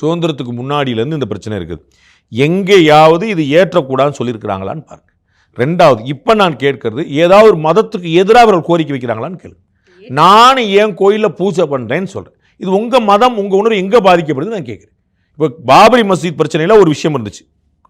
சுதந்திரத்துக்கு முன்னாடியிலேருந்து இந்த பிரச்சனை இருக்குது. எங்கேயாவது இது ஏற்றக்கூடாதுன்னு சொல்லியிருக்கிறாங்களான்னு பாருங்க. ரெண்டாவது, இப்போ நான் கேட்கறது, ஏதாவது ஒரு மதத்துக்கு எதிராக அவர்கள் கோரிக்கை வைக்கிறாங்களான்னு கேளு. நான் ஏன் கோயிலில் பூஜை பண்ணுறேன்னு சொல்கிறேன். இது உங்கள் மதம், உங்கள் உணர்வு எங்கே பாதிக்கப்படுது நான் கேட்குறேன். இப்போ பாபரி மசூத் பிரச்சனையில் ஒரு விஷயம் இருந்துச்சு.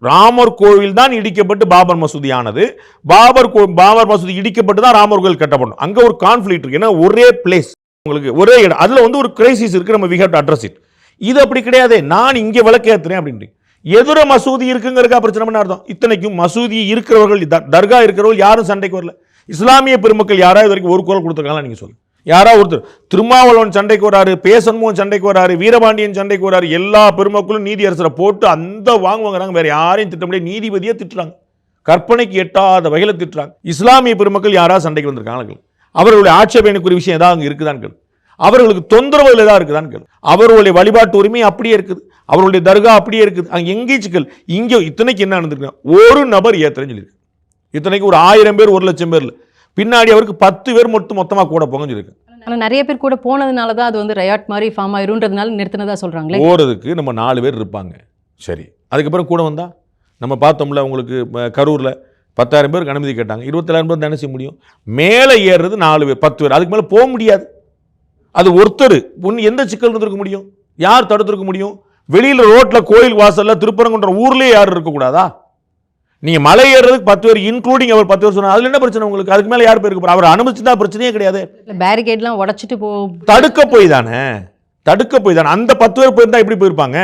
ராமர் கோவில் தான் இடிக்கப்பட்டு பாபர் மசூதி ஆனது. பாபர் மசூதி இடிக்கப்பட்டு தான் ராமர் கோவில் கட்டப்படும். அங்கே ஒரு கான்ஃப்ளிக்ட் இருக்கு. ஏன்னா ஒரே பிளேஸ், உங்களுக்கு ஒரே இடம், அதில் ஒரு கிரைசிஸ் இருக்கு. நம்ம we have to address it. இது அப்படி கிடையாது. நான் இங்கே விளக்கேற்றுறேன் அப்படின்ட்டு எதிர மசூதி இருக்குங்கிறக்கா பிரச்சனை பண்ண அர்த்தம். இத்தனைக்கும் மசூதி இருக்கிறவர்கள், தர்கா இருக்கிறவர்கள் யாரும் சண்டைக்கு வரல. இஸ்லாமிய பெருமக்கள் யாராவது வரைக்கும் ஒரு குரல் கொடுத்துருக்காங்களா நீங்க சொல்லுங்க. யாராவது ஒருத்தர், திருமாவளவன் சண்டைக்கு வராரு, பேசன்மோகன் சண்டைக்கு வராரு, வீரபாண்டியன் சண்டைக்கு வராரு, எல்லா பெருமக்களும் நீதியரசரை போட்டு அந்த வாங்குவாங்க. வேற யாரையும் திட்ட முடியாது, நீதிபதியை திட்டுறாங்க. கற்பனைக்கு எட்டாத வகையில் திட்டுறாங்க. இஸ்லாமிய பெருமக்கள் யாராவது சண்டைக்கு வந்திருக்காங்க? அவர்களுடைய ஆட்சேபனைக்குரிய விஷயம் ஏதாவது அங்கே இருக்குதான்? அவர்களுக்கு தொந்தரவு ஏதாவது இருக்குதான்? அவர்களுடைய வழிபாட்டு உரிமை அப்படியே இருக்குது, அவருடைய தர்கா அப்படியே இருக்குது. அங்கே எங்கேச்சுக்கள் இங்கே இத்தனைக்கு என்ன நடந்திருக்கு? ஒரு நபர் ஏத்துறேன்னு சொல்லியிருக்கு. இத்தனைக்கு ஒரு 1000 பேர் 1,00,000 பேர்ல பின்னாடி அவருக்கு 10 பேர் மட்டும் மொத்தமாக கூட போங்கன்னு சொல்லியிருக்கு. ஆனால் நிறைய பேர் கூட போனதுனால தான் அது ரயாட் மாதிரி ஃபார்ம் ஆயிருன்றதுனால நிறுத்தினதா சொல்றாங்களே. போறதுக்கு நம்ம 4 பேர் இருப்பாங்க, சரி. அதுக்கப்புறம் கூட வந்தா நம்ம பார்த்தோம்ல, உங்களுக்கு கரூரில் 10,000 பேருக்கு அனுமதி கேட்டாங்க, 27,000 பேர் தானே செய்ய முடியும். மேலே ஏறுறது 4 பேர் 10 பேர், அதுக்கு மேலே போக முடியாது. அது ஒருத்தர் எந்த சிக்கல் இருந்திருக்க முடியும்? யார் தடுத்திருக்க முடியும்? வெளியில் ரோட்டில் கோயில் வாசல்ல திருப்பரங்குன்ற ஊர்லேயே யாரும் இருக்கக்கூடாதா? நீங்கள் மலை ஏறுறதுக்கு 10 பேர் இன்க்ளூடிங் அவர் 10 பேர் சொன்னார். அதில் என்ன பிரச்சனை உங்களுக்கு? அதுக்கு மேலே யார் பேருக்கு அவர் அனுமதிச்சுதான் பிரச்சனையே கிடையாது. பேரிகேட்லாம் உடச்சிட்டு தடுக்க போய் தானே அந்த 10 பேர் போயிருந்தா எப்படி போயிருப்பாங்க?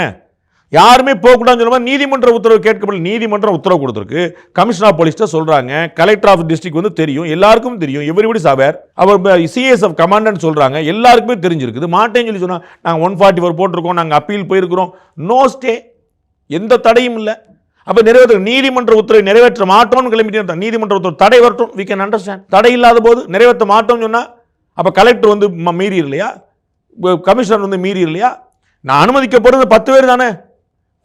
யாருமே போகக்கூடாதுன்னு சொல்லுவாங்க. நீதிமன்ற உத்தரவு கேட்கப்படல. நீதிமன்றம் உத்தரவு கொடுத்துருக்கு. கமிஷனர் ஆஃப் போலீஸ்ட்ட சொல்றாங்க, கலெக்டர் ஆஃப் டிஸ்ட்ரிக்ட் தெரியும், எல்லாருக்கும் தெரியும். எவ்ரிபடி சாவேர். அவர் சிஎஸ் ஆஃப் கமாண்டன்ட் சொல்றாங்க, எல்லாருக்குமே தெரிஞ்சிருக்குது. மாட்டேன்னு சொல்லி சொன்னா நாங்கள் 144 போட்டிருக்கோம், நாங்கள் அப்பீல் போயிருக்கிறோம், நோ ஸ்டே, எந்த தடையும் இல்லை. அப்போ நிறைவேற்ற நீதிமன்ற உத்தரவை நிறைவேற்ற மாட்டோம்னு கிளம்பிட்டு நீதிமன்ற உத்தரவு தடை வரட்டும், வி கேன் அண்டர்ஸ்டாண்ட். தடை இல்லாத போது நிறைவேற்ற மாட்டோம்னு சொன்னா அப்போ கலெக்டர் மீறி இல்லையா? கமிஷனர் மீறி இல்லையா? நான் அனுமதிக்க போறது 10 பேர் தானே.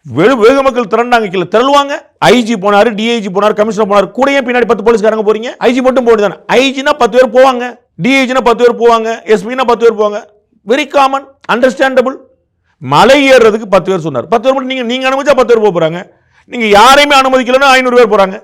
வெகு மக்கள் திரண்டாங்க, கீழே திரளுவாங்க. ஐஜி போனாரு, டிஐஜி போனார், கமிஷனர் போனார், கூடயே பின்னாடி 10 போலீஸ்காரங்க போறீங்க. ஐஜி மட்டும் போடுதானே. ஐஜினா 10 பேர் போவாங்க, டிஐஜினா 10 பேர் போவாங்க, எஸ்பினா 10 பேர் போவாங்க. Very common, understandable. மலை ஏறுறதுக்கு 10 பேர் சொன்னார். 10 பேர் மட்டும் நீங்க அனுமதிச்சா 10 பேர் போறாங்க. நீங்க யாரையுமே அனுமதிக்கலன்னா 500 பேர் போறாங்க.